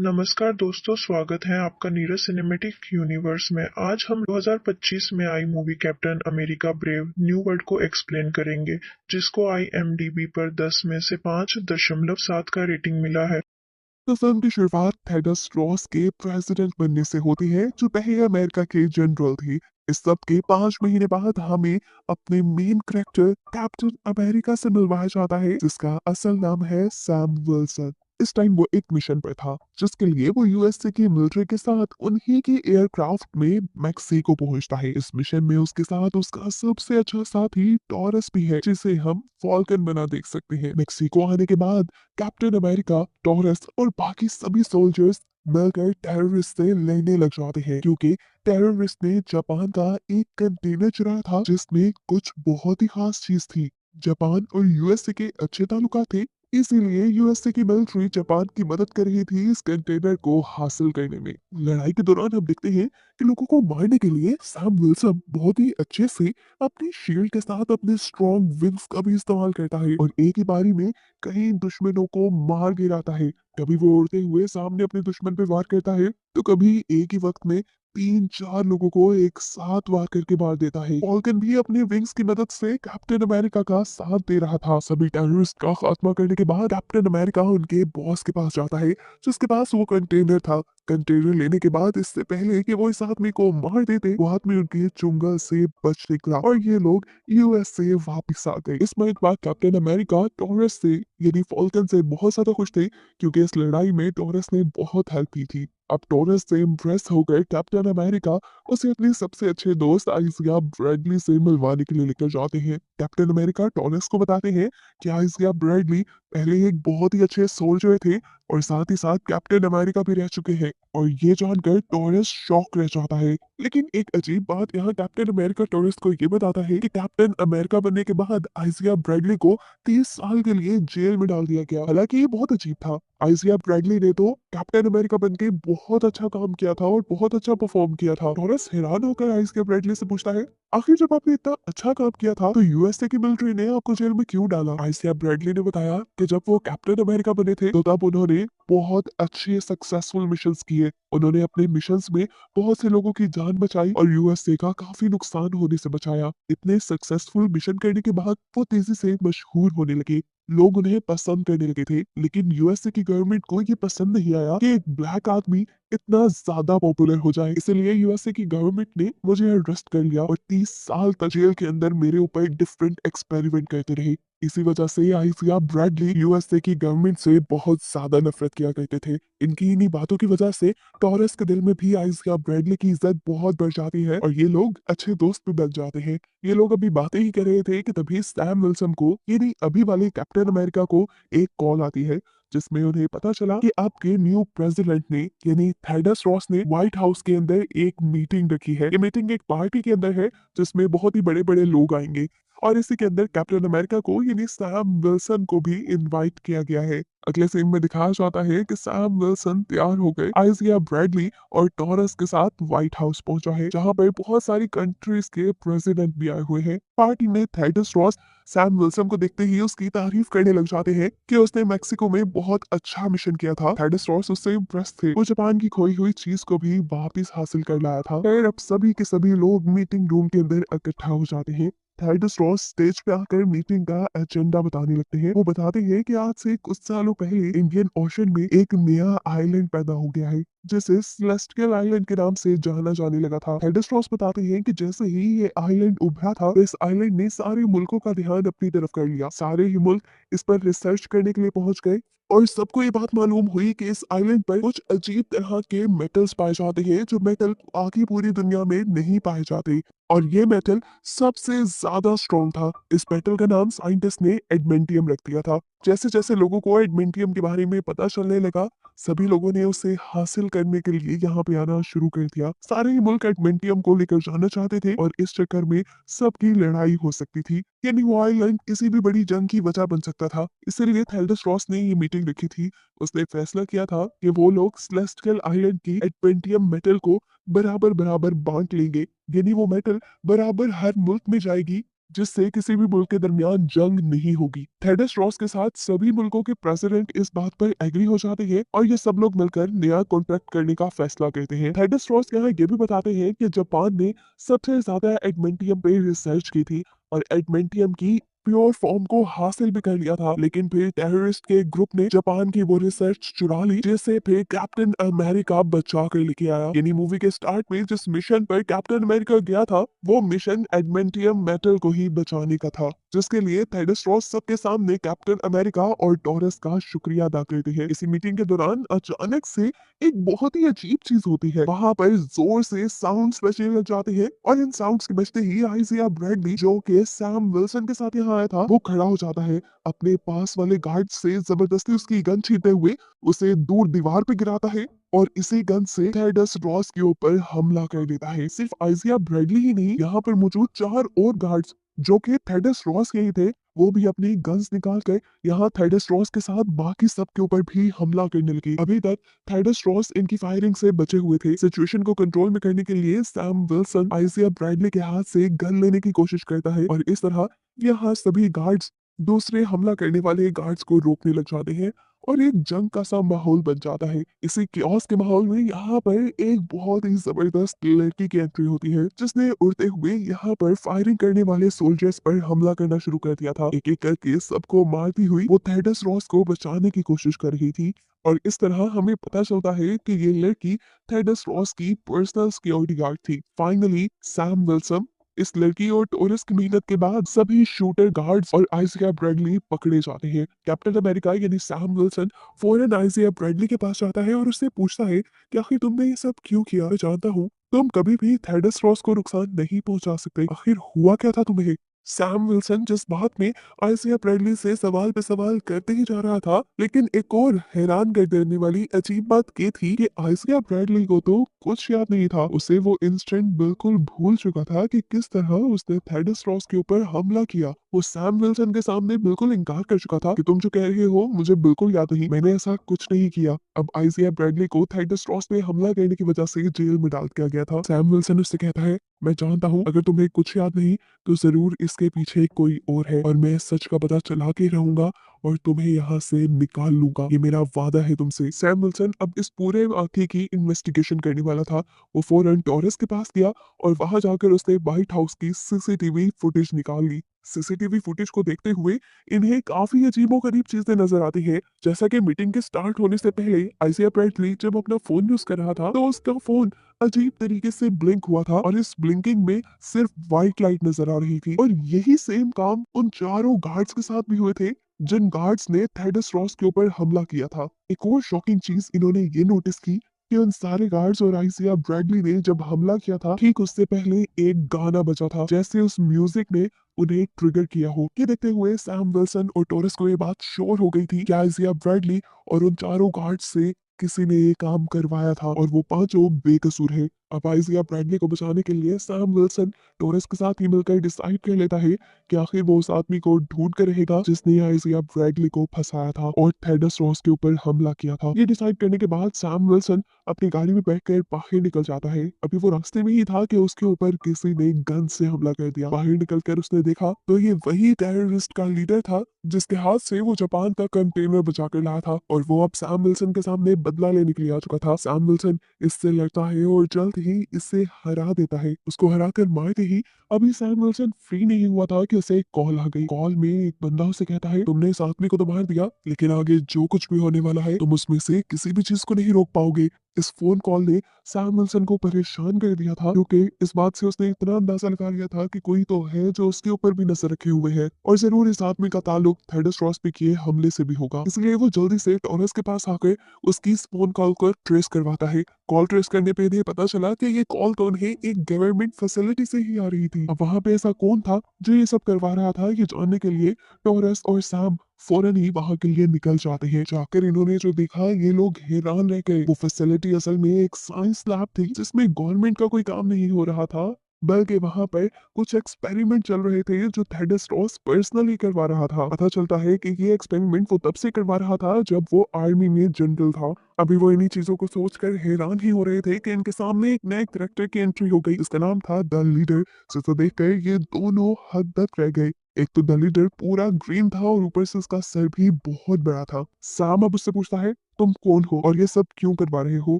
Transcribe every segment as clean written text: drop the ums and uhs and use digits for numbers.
नमस्कार दोस्तों, स्वागत है आपका नीरज सिनेमैटिक यूनिवर्स में। आज हम 2025 में आई movie Captain America Brave New World को एक्सप्लेन करेंगे, जिसको आईएमडीबी पर 10 में से 5.7 का रेटिंग मिला है। तो फिल्म की शुरुआत थेडस रॉस के प्रेसिडेंट बनने से होती है, जो पहले अमेरिका के जनरल थे। इस सब के 5 महीने बाद हमें अपने मेन कैरेक्टर कैप्टन अमेरिका से मिलवाया जाता है, जिसका असल नाम है सैम विल्सन। इस टाइम वो एक मिशन पर था, जिसके लिए वो यूएसए की मिलिट्री के साथ उन्हीं के एयरक्राफ्ट में मैक्सिको पहुंचता है। इस मिशन में उसके साथ उसका सबसे अच्छा साथी टॉरस भी है, जिसे हम फॉल्कन बना देख सकते हैं। मैक्सिको आने के बाद कैप्टन अमेरिका, टॉरस और बाकी सभी सोल्जर्स मिलकर टेररिस्ट से लड़ने लग जाते हैं, क्योंकि टेररिस्ट ने जापान का एक कंटेनर चुराया था, जिसमें कुछ बहुत ही खास चीज थी। जापान और यूएसए के अच्छे ताल्लुकात थे, इसीलिए यूएसए की मिलिट्री जापान की मदद कर रही थी इस कंटेनर को हासिल करने में। लड़ाई के दौरान हम देखते हैं कि लोगों को मारने के लिए सैम विल्सन बहुत ही अच्छे से अपनी शील्ड के साथ अपने स्ट्रॉन्ग विंग्स का भी इस्तेमाल करता है और एक ही बारी में कई दुश्मनों को मार गिराता है। कभी वो उड़ते हुए सामने अपने दुश्मन पे वार करता है, तो कभी एक ही वक्त में 3-4 लोगों को एक साथ वार करके मार देता है। फॉल्कन भी अपने विंग्स की मदद से कैप्टन अमेरिका का साथ दे रहा था। सभी टेररिस्ट का खात्मा करने के बाद कैप्टन अमेरिका उनके बॉस के पास जाता है, जिसके पास वो कंटेनर था। कंटेनर लेने के बाद, इससे पहले कि वो इस आदमी को मार देते, वो आदमी उनके चुंगल से बच निकला और ये लोग यूएस से वापस आ गए। इस मौके बाद कैप्टन अमेरिका टॉरस से यानी फॉल्कन से बहुत ज्यादा खुश थे, क्योंकि इस लड़ाई में टॉरस ने बहुत हेल्प की थी। अब टॉरस से इम्प्रेस होकर कैप्टन अमेरिका उसे अपने सबसे अच्छे दोस्त आइजिया ब्रैडली से मिलवाने के लिए लेकर जाते हैं। कैप्टन अमेरिका टॉरस को बताते हैं कि आइजिया ब्रैडली पहले एक बहुत ही अच्छे सोल्जर थे और साथ ही साथ कैप्टन अमेरिका भी रह चुके हैं। और ये जानकर टॉरस शॉक रह जाता है। लेकिन एक अजीब बात यहाँ कैप्टन अमेरिका टॉरस को ये बताता है कि कैप्टन अमेरिका बनने के बाद आइजिया ब्रैडली को 30 साल के लिए जेल में डाल दिया गया। हालांकि ये बहुत अजीब था। आइजिया ब्रैडली ने तो कैप्टन अमेरिका बन के बहुत अच्छा काम किया था और बहुत अच्छा परफॉर्म किया था। टॉरस हैरान होकर आइजिया ब्रैडली से पूछता है, आखिर जब आपने इतना अच्छा काम किया था, तो यूएसए की मिलिट्री ने आपको जेल में क्यों डाला? आइजिया ब्रैडली ने बताया कि जब वो कैप्टन अमेरिका बने थे, तो तब उन्होंने बहुत अच्छे सक्सेसफुल मिशंस किए। उन्होंने अपने मिशंस में बहुत से लोगों की जान बचाई और यूएसए का काफी नुकसान होने से बचाया। इतने सक्सेसफुल मिशन करने के बाद वो तेजी से मशहूर होने लगे। लोग उन्हें पसंद करने लगे थे, लेकिन यूएसए की गवर्नमेंट को ये पसंद नहीं आया कि एक ब्लैक आदमी इतना ज्यादा पॉपुलर हो जाए। इसलिए यूएसए की गवर्नमेंट ने मुझे अरेस्ट कर लिया और 30 साल तक जेल के अंदर मेरे ऊपर डिफरेंट एक्सपेरिमेंट करते रहे। इसी वजह से आइजिया ब्रैडली यूएसए की गवर्नमेंट से बहुत ज्यादा नफरत किया करते थे। इनकी इन्हीं बातों की वजह से टॉरस के दिल में भी आइजिया ब्रैडली की इज्जत बहुत बढ़ जाती है और ये लोग अच्छे दोस्त भी बन जाते हैं। ये लोग अभी बातें ही कर रहे थे कि तभी सैम विल्सन को, यानी अभी वाले कैप्टन अमेरिका को, एक कॉल आती है, जिसमें उन्हें पता चला कि आपके न्यू प्रेसिडेंट ने यानी थेडस रॉस ने व्हाइट हाउस के अंदर एक मीटिंग रखी है। ये मीटिंग एक पार्टी के अंदर है, जिसमें बहुत ही बड़े बड़े लोग आएंगे और इसी के अंदर कैप्टन अमेरिका को यानी सैम विल्सन को भी इनवाइट किया गया है। अगले सीन में दिखाया जाता है कि सैम विल्सन तैयार हो गए आइजिया ब्रैडली और टॉरस के साथ व्हाइट हाउस पहुंचा है, जहां पर बहुत सारी कंट्रीज के प्रेसिडेंट भी आए हुए हैं। पार्टी में थेडस रॉस सैम विल्सन को देखते ही उसकी तारीफ करने लग जाते हैं कि उसने मेक्सिको में बहुत अच्छा मिशन किया था। थेडस रॉस उससे इम्प्रेस थे। वो जापान की खोई हुई चीज को भी वापिस हासिल कर लाया था। खैर, अब सभी के सभी लोग मीटिंग रूम के अंदर इकट्ठा हो जाते हैं। थेडस रॉस स्टेज पे आकर मीटिंग का एजेंडा बताने लगते हैं। वो बताते हैं कि आज से कुछ सालों पहले इंडियन ओशन में एक नया आइलैंड पैदा हो गया है, जिसे सेलेस्टियल आइलैंड के नाम से जाना जाने लगा था। थेडस रॉस बताते हैं कि जैसे ही ये आइलैंड उभरा था, तो इस आइलैंड ने सारे मुल्कों का ध्यान अपनी तरफ कर लिया। सारे ही मुल्क इस पर रिसर्च करने के लिए पहुंच गए और सबको ये बात मालूम हुई कि इस आइलैंड पर कुछ अजीब तरह के मेटल्स पाए जाते हैं, जो मेटल बाकी पूरी दुनिया में नहीं पाए जाते। और ये मेटल सबसे ज्यादा स्ट्रॉन्ग था। इस मेटल का नाम साइंटिस्ट ने एडमेंटियम रख दिया था। जैसे जैसे लोगों को एडमेंटियम के बारे में पता चलने लगा, सभी लोगों ने उसे हासिल करने के लिए यहाँ पे आना शुरू कर दिया। सारे ही मुल्क एडमेंटियम को लेकर जाना चाहते थे और इस चक्कर में सबकी लड़ाई हो सकती थी, यानी वो आइलैंड किसी भी बड़ी जंग की वजह बन सकता था। इसीलिए थेल्डस रॉस ने ये मीटिंग रखी थी। उसने फैसला किया था कि वो लोग सेलेस्टियल आइलैंड की एडमेंटियम मेटल को बराबर बराबर बांट लेंगे, यानी वो मेटल बराबर हर मुल्क में जाएगी, जिससे किसी भी मुल्क के दरमियान जंग नहीं होगी। थेडस रॉस के साथ सभी मुल्कों के प्रेसिडेंट इस बात पर एग्री हो जाते हैं और ये सब लोग मिलकर नया कॉन्ट्रैक्ट करने का फैसला करते हैं। थेडस रॉस यहाँ ये भी बताते हैं कि जापान ने सबसे ज्यादा एडमेंटियम पे रिसर्च की थी और एडमेंटियम की प्योर फॉर्म को हासिल भी कर लिया था, लेकिन फिर टेररिस्ट के ग्रुप ने जापान की वो रिसर्च चुरा ली, जिससे फिर कैप्टन अमेरिका बचा कर लेके आया। यानी मूवी के स्टार्ट में जिस मिशन पर कैप्टन अमेरिका गया था वो मिशन एडमेंटियम मेटल को ही बचाने का था, जिसके लिए थेडस रॉस सबके सामने कैप्टन अमेरिका और टॉरस का शुक्रिया अदा करते हैं। इसी मीटिंग के दौरान अचानक से एक बहुत ही अजीब चीज होती है। वहां पर जोर से साउंड्स बजने लग जाते हैं और इन साउंड्स के बजते ही आइजिया ब्रैडली, जो कि सैम विल्सन के साथ यहाँ आया था, वो खड़ा हो जाता है। अपने पास वाले गार्ड से जबरदस्ती उसकी गन छीनते हुए उसे दूर दीवार पे गिराता है और इसी गन से थेडस रॉस के ऊपर हमला कर देता है। सिर्फ आइजिया ब्रैडली ही नहीं, यहाँ पर मौजूद 4 और गार्ड्स जो कि थेडस रॉस के ही थे, वो भी अपनी गन्स निकाल कर यहाँ थेडस रॉस के साथ बाकी सब के ऊपर भी हमला करने लगी। अभी तक थेडस रॉस इनकी फायरिंग से बचे हुए थे। सिचुएशन को कंट्रोल में करने के लिए सैम विल्सन आइजिया ब्रैडली के हाथ से गन लेने की कोशिश करता है और इस तरह यहाँ सभी गार्ड्स दूसरे हमला करने वाले गार्ड्स को रोकने लग जाते हैं और एक जंग का सा माहौल बन जाता है। इसी कियोस्क के माहौल में यहाँ पर एक बहुत ही जबरदस्त लड़की की एंट्री होती है, जिसने उड़ते हुए यहाँ पर फायरिंग करने वाले सोल्जर्स पर हमला करना शुरू कर दिया था। एक एक करके सबको मारती हुई वो थेडस रॉस को बचाने की कोशिश कर रही थी और इस तरह हमें पता चलता है कि ये लड़की थेडस रॉस की पर्सनल सिक्योरिटी गार्ड थी। फाइनली सैम विल्सन, इस लड़की और टोरस की मेहनत के बाद सभी शूटर गार्ड्स और आइजिया ब्रैडली पकड़े जाते हैं। कैप्टन अमेरिका यानी सैम विल्सन फौरन आइजिया ब्रैडली के पास जाता है और उससे पूछता है कि आखिर तुमने ये सब क्यों किया। मैं जानता हूँ तुम कभी भी थेडस रॉस को नुकसान नहीं पहुंचा सकते, आखिर हुआ क्या था तुम्हें। सैम विल्सन जिस बात में आइजिया ब्रैडली से सवाल पे सवाल करते ही जा रहा था, लेकिन एक और हैरान कर देने वाली अजीब बात ये थी कि आइजिया ब्रैडली को तो कुछ याद नहीं था। उसे वो इंस्टेंट बिल्कुल भूल चुका था कि किस तरह उसने थेडस रॉस के ऊपर हमला किया। वो सैम विल्सन के सामने बिल्कुल इनकार कर चुका था कि तुम जो कह रहे हो मुझे बिल्कुल याद नहीं, मैंने ऐसा कुछ नहीं किया। अब आइजिया ब्रैडली को थेडस रॉस पे हमला करने की वजह से जेल में डाल दिया गया था। सैम विल्सन उससे कहता है, मैं जानता हूँ अगर तुम्हें कुछ याद नहीं तो जरूर इसके पीछे कोई और है और मैं सच का पता चला के रहूंगा और तुम्हें यहाँ से निकाल लूंगा, ये मेरा वादा है तुमसे। सैम विल्सन अब इस पूरे वाकये की इन्वेस्टिगेशन करने वाला था। वो फौरन टॉरस के पास गया और वहां जाकर उसने व्हाइट हाउस की सीसीटीवी फुटेज निकाल ली। सीसीटीवी फुटेज को देखते हुए इन्हें काफी अजीबोगरीब चीजें नजर आती है। जैसा कि मीटिंग के स्टार्ट होने से पहले आइजिया ब्रैडली जब अपना फोन यूज कर रहा था तो उसका फोन अजीब तरीके से ब्लिंक हुआ था और इस ब्लिंकिंग में सिर्फ व्हाइट लाइट नजर आ रही थी और यही सेम काम उन चारों गार्ड्स के साथ भी हुए थे जिन गार्ड्स ने थेडस रॉस के ऊपर हमला किया था। एक और शॉकिंग चीज इन्होंने ये नोटिस की कि उन सारे गार्ड्स और आइजिया ब्रैडली ने जब हमला किया था ठीक उससे पहले एक गाना बजा था, जैसे उस म्यूजिक ने उन्हें ट्रिगर किया हो। ये देखते हुए सैम विल्सन और टोरस को ये बात श्योर हो गई थी कि आइजिया ब्रैडली और उन चारों गार्ड्स से किसी ने ये काम करवाया था और वो पांचों बेकसूर है। अब आइजिया ब्रैडली को बचाने के लिए सैम विल्सन टोरस के साथ ही मिलकर डिसाइड कर लेता है कि आखिर वो उस आदमी को ढूंढ कर रहेगा जिसने आइजिया ब्रैडली को फंसाया था और थेडस रॉस के ऊपर हमला किया था। ये डिसाइड करने के बाद सैम विल्सन अपनी गाड़ी में बैठकर बाहर निकल जाता है। अभी वो रास्ते में ही था कि उसके ऊपर किसी ने गन से हमला कर दिया। बाहर निकलकर उसने देखा तो ये वही टेररिस्ट का लीडर था जिसके हाथ से वो जापान का कंटेनर बचा कर लाया था और वो अब सैम विल्सन के सामने बदला लेने के लिए आ चुका था। सैम विल्सन इससे लड़ता है और जल्द ही इसे हरा देता है। उसको हराकर मारते ही अभी सैम विल्सन फ्री नहीं हुआ था कि उसे एक कॉल आ गई। कॉल में एक बंदा उसे कहता है, तुमने इस आदमी को तो मार दिया लेकिन आगे जो कुछ भी होने वाला है तुम उसमें से किसी भी चीज को नहीं रोक पाओगे। इस फोन कॉल ने सैम विल्सन को परेशान कर दिया था क्योंकि इस बात से उसने इतना अंदाजा लगा लिया था कि कोई तो है जो उसके ऊपर भी नजर रखे हुए है और जरूर इस आदमी का ताल्लुक थेडस रॉस पे किए हमले से भी होगा। इसलिए वो जल्दी से टॉरस के पास आकर उसकी इस फोन कॉल को ट्रेस करवाता है। कॉल ट्रेस करने पे इन्हें पता चला कि ये कॉल तो उन्हें एक गवर्नमेंट फैसिलिटी से ही आ रही थी। अब वहां पे ऐसा कौन था जो ये सब करवा रहा था, ये जानने के लिए टॉरस और सैम फौरन ही वहां के लिए निकल जाते हैं। जाकर इन्होंने जो देखा ये लोग हैरान रह गए। वो फैसिलिटी असल में एक साइंस लैब थी जिसमें गवर्नमेंट का कोई काम नहीं हो रहा था, बल्कि वहां पर कुछ एक्सपेरिमेंट चल रहे थे जो थेडस रॉस पर्सनली करवा रहा था। पता चलता है कि ये एक्सपेरिमेंट वो तब से करवा रहा था जब वो आर्मी में जनरल था। अभी वो इन्हीं चीजों को सोचकर हैरान ही हो रहे थे कि इनके सामने एक नए करेक्टर की एंट्री हो गई। उसका नाम था द लीडर। जिसे देखकर ये दोनों हद रह गए। एक तो द लीडर पूरा ग्रीन था और ऊपर से उसका सर भी बहुत बड़ा था। सैम अब उससे पूछता है, तुम कौन हो और ये सब क्यों करवा रहे हो?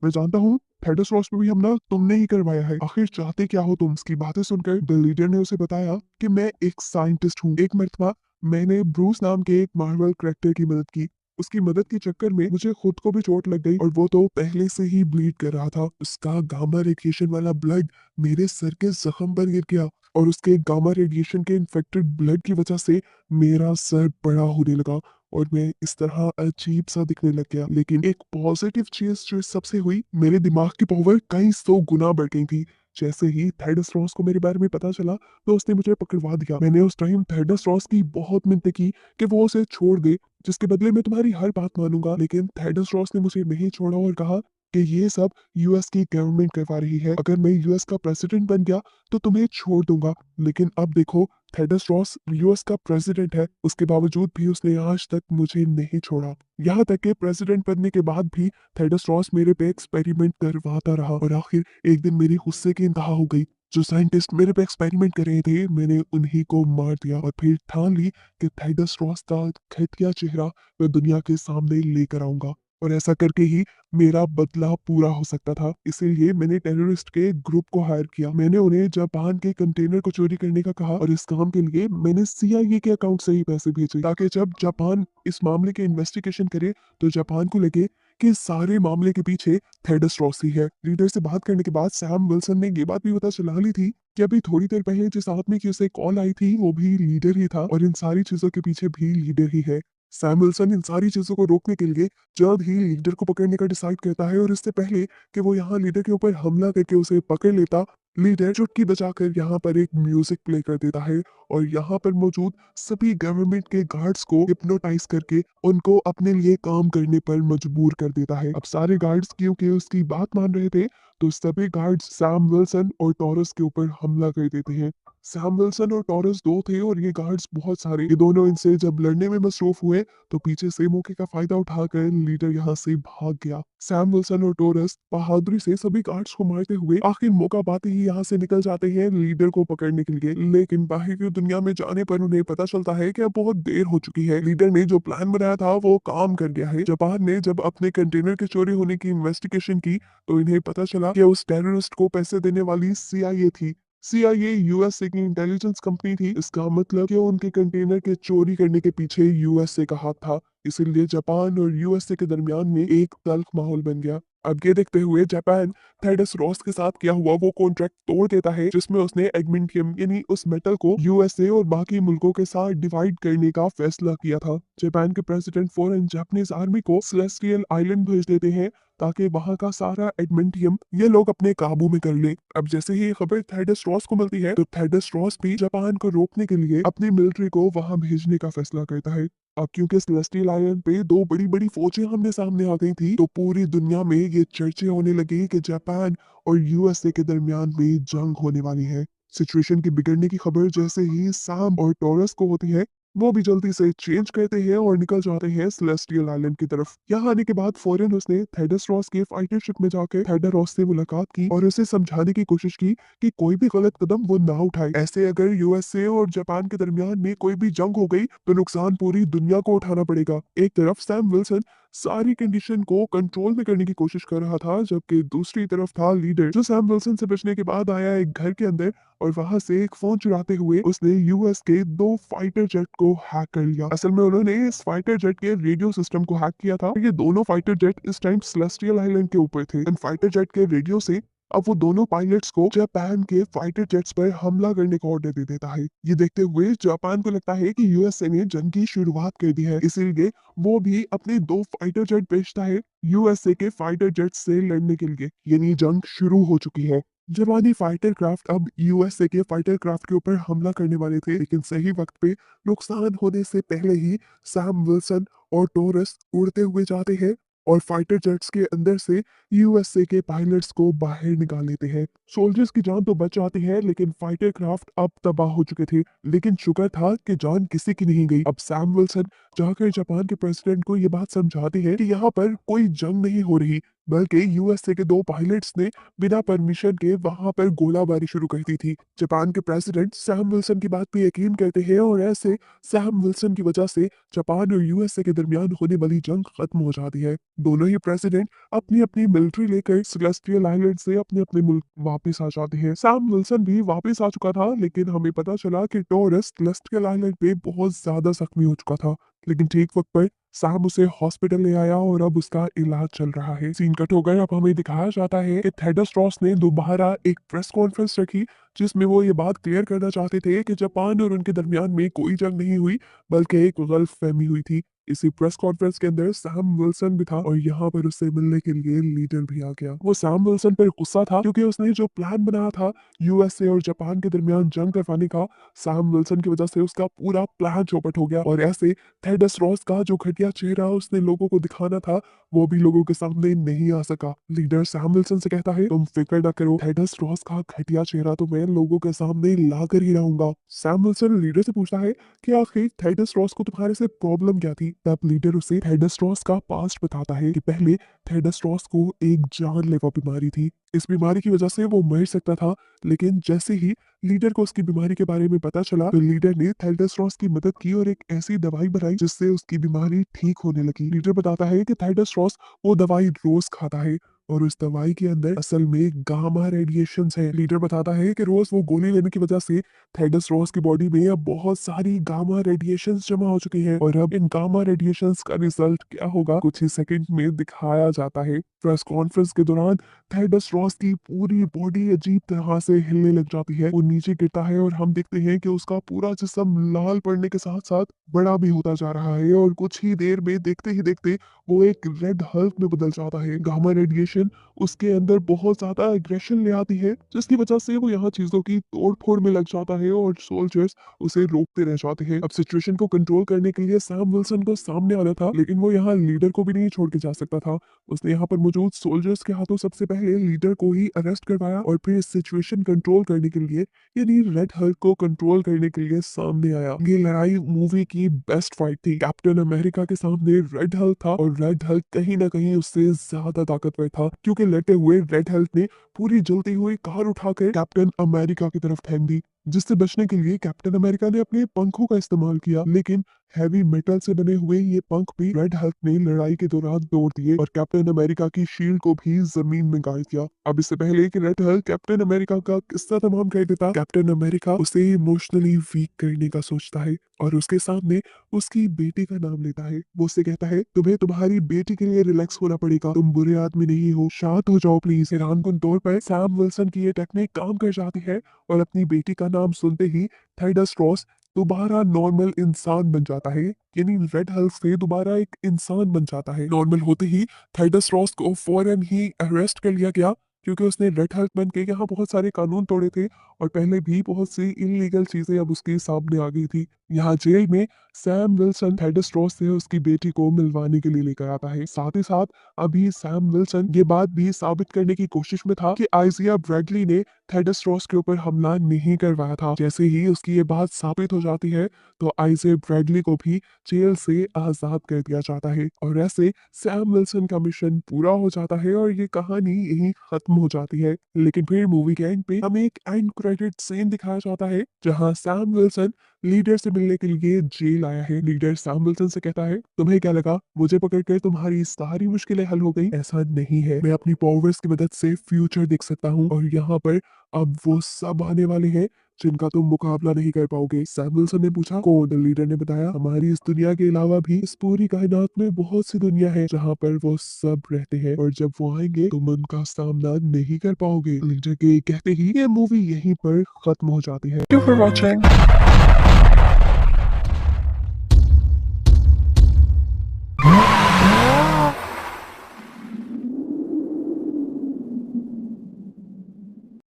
मैं जानता हूँ थेडस रॉस पे भी हमला तुमने ही करवाया है, आखिर चाहते क्या हो तुम? उसकी बातें सुनकर द लीडर ने उसे बताया कि मैं एक साइंटिस्ट हूँ। एक मर्तबा मैंने ब्रूस नाम के एक मार्वल करेक्टर की मदद की। उसकी मदद के चक्कर में मुझे खुद को भी चोट लग गई और वो तो पहले से ही ब्लीड कर रहा था। उसका गामा रेडिएशन वाला ब्लड मेरे सर के जख्म पर गिर गया और उसके गामा रेडिएशन के इन्फेक्टेड ब्लड की वजह से मेरा सर बड़ा होने लगा और मैं इस तरह अजीब सा दिखने लग गया। लेकिन एक पॉजिटिव चीज जो इस सबसे हुई, मेरे दिमाग की पावर कई सौ गुना बढ़ गई थी। जैसे ही थेडस रॉस को मेरे बारे में पता चला तो उसने मुझे पकड़वा दिया। मैंने उस टाइम थेडस रॉस की बहुत मिन्नतें की कि वो उसे छोड़ दे, जिसके बदले मैं तुम्हारी हर बात मानूंगा। लेकिन थेडस रॉस ने मुझे नहीं छोड़ा और कहा कि ये सब यूएस की गवर्नमेंट करवा रही है। अगर मैं यूएस का प्रेसिडेंट बन गया तो तुम्हें छोड़ दूंगा। लेकिन अब देखो, थेडस रॉस यूएस का प्रेसिडेंट है, उसके बावजूद भी उसने आज तक मुझे नहीं छोड़ा। यहाँ तक कि प्रेसिडेंट बनने के बाद भी थेडस रॉस मेरे पे एक्सपेरिमेंट करवाता रहा और आखिर एक दिन मेरी गुस्से की इंतहा हो गई। जो साइंटिस्ट मेरे पे एक्सपेरिमेंट कर रहे थे, मैंने उन्हीं को मार दिया और फिर ठान ली कि थेडस रॉस का घटिया चेहरा मैं दुनिया के सामने लेकर आऊंगा और ऐसा करके ही मेरा बदला पूरा हो सकता था। इसीलिए मैंने टेररिस्ट के ग्रुप को हायर किया। मैंने उन्हें जापान के कंटेनर को चोरी करने का कहा और इस काम के लिए मैंने सीआईए के अकाउंट से ही पैसे भेजे, ताकि जब जापान इस मामले के इन्वेस्टिगेशन करे तो जापान को लगे कि इस सारे मामले के पीछे थेडस रॉस ही है। लीडर से बात करने के बाद सैम विल्सन ने ये बात भी पता चला ली थी कि अभी थोड़ी देर पहले जिस आदमी की उसे कॉल आई थी वो भी लीडर ही था और इन सारी चीजों के पीछे भी लीडर ही है। सैम विल्सन इन सारी चीजों को रोकने के लिए जल्द ही लीडर को पकड़ने का डिसाइड करता है और इससे पहले कि वो यहाँ लीडर के ऊपर हमला करके उसे पकड़ लेता, लीडर चुटकी बजाकर यहाँ पर एक म्यूजिक प्ले कर देता है और यहाँ पर मौजूद सभी गवर्नमेंट के गार्ड्स को हिप्नोटाइज करके उनको अपने लिए काम करने पर मजबूर कर देता है। अब सारे गार्ड्स क्योंकि उसकी बात मान रहे थे तो सभी गार्ड्स सैम विल्सन और टॉरस के ऊपर हमला कर देते हैं। सैम विल्सन और टॉरस दो थे और ये गार्ड्स बहुत सारे। ये दोनों इनसे जब लड़ने में मसरूफ हुए तो पीछे से मौके का फायदा उठाकर लीडर यहाँ से भाग गया। सैम विल्सन और टोरस बहादुरी से सभी गार्ड्स को मारते हुए आखिर मौका पाते ही यहाँ से निकल जाते हैं लीडर को पकड़ने के लिए। लेकिन बाहर की दुनिया में जाने पर उन्हें पता चलता है कि अब बहुत देर हो चुकी है। लीडर ने जो प्लान बनाया था वो काम कर गया है। जापान ने जब अपने कंटेनर के चोरी होने की इन्वेस्टिगेशन की तो इन्हें पता चला कि उस टेररिस्ट को पैसे देने वाली सीआईए थी। सीआईए यूएसए की इंटेलिजेंस कंपनी थी। इसका मतलब कि उनके कंटेनर के चोरी करने के पीछे यूएसए का हाथ था। इसीलिए जापान और यूएसए के दरमियान में एक तल्ख माहौल बन गया। अब ये देखते हुए जापान थेडस रॉस के साथ किया हुआ वो कॉन्ट्रैक्ट तोड़ देता है जिसमें उसने एडमिंटियम यानी उस मेटल को यूएसए और बाकी मुल्कों के साथ डिवाइड करने का फैसला किया था। जापान के प्रेसिडेंट फौरन जापानीज आर्मी को सेलेस्टियल आइलैंड भेज देते हैं ताकि वहां का सारा एडमिंटियम ये लोग अपने काबू में कर ले। अब जैसे ही ये खबर थेडस रॉस को मिलती है तो थेडस रॉस भी जापान को रोकने के लिए अपनी मिलिट्री को वहां भेजने का फैसला करता है। अब क्योंकि सेलेस्टियल आइलैंड पे दो बड़ी बड़ी फौजें आमने सामने आ गई थी तो पूरी दुनिया में ये चर्चे होने लगी कि जापान और यूएसए के दरमियान में जंग होने वाली है। सिचुएशन की बिगड़ने की खबर जैसे ही सैम और टॉरस को होती है वो भी जल्दी से चेंज करते हैं और निकल जाते हैं सेलेस्टियल आइलैंड की तरफ। यहाँ आने के बाद फौरन उसने थेडस रॉस के फाइटर शिप में जाकर थेडर रॉस से मुलाकात की और उसे समझाने की कोशिश की कि कोई भी गलत कदम वो ना उठाए। ऐसे अगर यूएसए और जापान के दरमियान में कोई भी जंग हो गई तो नुकसान पूरी दुनिया को उठाना पड़ेगा। एक तरफ सैम विल्सन सारी कंडीशन को कंट्रोल में करने की कोशिश कर रहा था जबकि दूसरी तरफ था लीडर जो सैम विल्सन से बचने के बाद आया एक घर के अंदर और वहां से एक फोन चुराते हुए उसने यूएस के दो फाइटर जेट को हैक कर लिया। असल में उन्होंने इस फाइटर जेट के रेडियो सिस्टम को हैक किया था। ये दोनों फाइटर जेट इस टाइम सेलेस्टियल आइलैंड के ऊपर थे। इन फाइटर जेट के रेडियो से अब वो दोनों पायलट्स को जापान के फाइटर जेट्स पर हमला करने का ऑर्डर दे देता है। ये देखते हुए जापान को लगता है कि यूएसए ने जंग की शुरुआत कर दी है, इसीलिए वो भी अपने दो फाइटर जेट भेजता है यूएसए के फाइटर जेट से लड़ने के लिए। यानी जंग शुरू हो चुकी है। जापानी फाइटर क्राफ्ट अब यूएसए के फाइटर क्राफ्ट के ऊपर हमला करने वाले थे, लेकिन सही वक्त पे नुकसान होने से पहले ही सैम विल्सन और टोरस उड़ते हुए जाते हैं और फाइटर जेट्स के अंदर से यूएसए के पायलट्स को बाहर निकाल लेते हैं। सोल्जर्स की जान तो बच जाती है, लेकिन फाइटर क्राफ्ट अब तबाह हो चुके थे। लेकिन शुक्र था कि जान किसी की नहीं गई। अब सैम विल्सन जाकर जापान के प्रेसिडेंट को ये बात समझाते हैं कि यहाँ पर कोई जंग नहीं हो रही, बल्कि यूएसए के दो पायलट्स ने बिना परमिशन के वहां पर गोलाबारी शुरू कर दी थी। जापान के प्रेसिडेंट सैम विल्सन की बात पे यकीन करते हैं और ऐसे सैम विल्सन की वजह से जापान और यूएसए के दरमियान होने वाली जंग खत्म हो जाती है। दोनों ही प्रेसिडेंट अपनी अपनी मिलिट्री लेकर सेलेस्टियल आइलैंड से अपने अपने मुल्क वापस आ जाते हैं। सैम विल्सन भी वापस आ चुका था, लेकिन हमें पता चला कि टॉरस सेलेस्टियल आइलैंड पे बहुत ज्यादा जख्मी हो चुका था। लेकिन ठीक वक्त पर सैम उसे हॉस्पिटल ले आया और अब उसका इलाज चल रहा है। सीन कट होकर अब हमें दिखाया जाता है कि थेडस रॉस ने दोबारा एक प्रेस कॉन्फ्रेंस रखी, जिसमें वो ये बात क्लियर करना चाहते थे कि जापान और उनके दरमियान में कोई जंग नहीं हुई, बल्कि एक गलतफहमी हुई थी। इसी प्रेस कॉन्फ्रेंस के अंदर सैम विल्सन भी था और यहाँ पर उससे मिलने के लिए लीडर भी आ गया। वो सैम विल्सन पर गुस्सा था क्योंकि उसने जो प्लान बनाया था यूएसए और जापान के दरमियान जंग करवाने का, सैम विल्सन की वजह से उसका पूरा प्लान चौपट हो गया। और ऐसे थेडस रॉस का जो घटिया चेहरा उसने लोगों को दिखाना था, वो भी लोगों के सामने नहीं आ सका। लीडर सैम विल्सन से कहता है, तुम फिक्र न करो, थेडस रॉस का घटिया चेहरा तो मैं लोगों के सामने ला कर ही रहूंगा। सैम विल्सन लीडर से पूछता है कि आखिर थेडस रॉस को तुम्हारे से प्रॉब्लम क्या थी। तब लीडर उसे थेडस रॉस का पास्ट बताता है कि पहले थेडस रॉस को एक जानलेवा बीमारी थी। इस बीमारी की वजह से वो मर सकता था, लेकिन जैसे ही लीडर को उसकी बीमारी के बारे में पता चला, तो लीडर ने थेडस रॉस की मदद की और एक ऐसी दवाई बनाई जिससे उसकी बीमारी ठीक होने लगी। लीडर बताता है कि थेडस रॉस वो दवाई रोज खाता है और उस दवाई के अंदर असल में गामा रेडिएशंस है। लीडर बताता है कि रोज वो गोली लेने की वजह से थेडस रॉस की बॉडी में अब बहुत सारी गामा रेडिएशंस जमा हो चुकी हैं और अब इन गामा रेडिएशंस का रिजल्ट क्या होगा कुछ ही सेकंड में दिखाया जाता है। प्रेस कॉन्फ्रेंस के दौरान थेडस रॉस की पूरी बॉडी अजीब तरह से हिलने लग जाती है। वो नीचे गिरता है और हम देखते हैं कि उसका पूरा जिस्म लाल पड़ने के साथ साथ बड़ा भी होता जा रहा है और कुछ ही देर में देखते ही देखते वो एक रेड हल्क में बदल जाता है। गामा रेडिएशन उसके अंदर बहुत ज्यादा एग्रेशन ले आती है, जिसकी वजह से वो यहाँ चीजों की तोड़ फोड़ में लग जाता है और सोल्जर्स उसे रोकते रह जाते हैं। अब सिचुएशन को कंट्रोल करने के लिए सैम विल्सन को सामने आना था, लेकिन वो यहाँ लीडर को भी नहीं छोड़ के जा सकता था। उसने यहाँ पर मौजूद सोल्जर्स के हाथों सबसे पहले लीडर को ही अरेस्ट करवाया और फिर सिचुएशन कंट्रोल करने के लिए, यानी रेड हल्क को कंट्रोल करने के लिए सामने आया। ये लड़ाई मूवी की बेस्ट फाइट थी। कैप्टन अमेरिका के सामने रेड हल्क था और रेड हल्क कहीं ना कहीं उससे ज्यादा ताकतवर था, क्योंकि लड़ते हुए रेड हल्क ने पूरी जलती हुई कार उठाकर कैप्टन अमेरिका की तरफ फेंक दी, जिससे बचने के लिए कैप्टन अमेरिका ने अपने पंखों का इस्तेमाल किया। लेकिन हैवी मेटल से बने हुए ये पंख भी रेड हल्क ने लड़ाई के दौरान तोड़ दिए और कैप्टन अमेरिका की शील्ड को भी जमीन में गाड़ दिया। अब इससे पहले कि रेड हल्क कैप्टन अमेरिका का किस्सा तमाम कर देता, कैप्टन अमेरिका उसे इमोशनली वीक करने का सोचता है और उसके सामने उसकी बेटी का नाम लेता है। वो उससे कहता है, तुम्हें तुम्हारी बेटी के लिए रिलैक्स होना पड़ेगा, तुम बुरे आदमी नहीं हो, शांत हो जाओ प्लीज। हैरानकुन तौर पर सैम विल्सन की ये टेक्निक काम कर जाती है और अपनी बेटी का नाम सुनते ही थेडस रॉस दोबारा नॉर्मल इंसान बन जाता है, यानी रेड हल्क से दोबारा एक इंसान बन जाता है। नॉर्मल होते ही थेडस रॉस को फौरन ही अरेस्ट कर लिया गया, क्योंकि उसने रेड हल्क बन के यहाँ बहुत सारे कानून तोड़े थे और पहले भी बहुत सी इलीगल चीजें अब उसके सामने आ गई थी। यहाँ जेल में सैम विल्सन थेडस रॉस से उसकी बेटी को मिलवाने के लिए लेकर आता है। साथ ही साथ अभी सैम विल्सन ये बात भी साबित करने की कोशिश में था कि आइजिया ब्रैडली ने थेडस रॉस के ऊपर हमला नहीं करवाया था। जैसे ही उसकी ये बात साबित हो जाती है, तो आइजिया ब्रैडली को भी जेल से आजाद कर दिया जाता है और ऐसे सैम विल्सन का मिशन पूरा हो जाता है और ये कहानी यहीं खत्म हो जाती है। लेकिन फिर मूवी के एंड पे हमें एक एंड क्रेडिट सीन दिखाया जाता है, जहां सैम विल्सन लीडर से मिलने के लिए जेल आया है। लीडर सैम विल्सन से कहता है, तुम्हें क्या लगा मुझे पकड़कर तुम्हारी सारी मुश्किलें हल हो गई? ऐसा नहीं है, मैं अपनी पावर्स की मदद से फ्यूचर देख सकता हूँ और यहाँ पर अब वो सब आने वाले हैं जिनका तुम मुकाबला नहीं कर पाओगे। सैम विल्सन ने पूछा, कौन? लीडर ने बताया, हमारी इस दुनिया के अलावा भी इस पूरी कायनात में बहुत सी दुनिया है जहाँ पर वो सब रहते हैं और जब वो आएंगे तुम उनका सामना नहीं कर पाओगे। लीडर के कहते ही ये मूवी यहीं पर खत्म हो जाती है। Thank you for watching.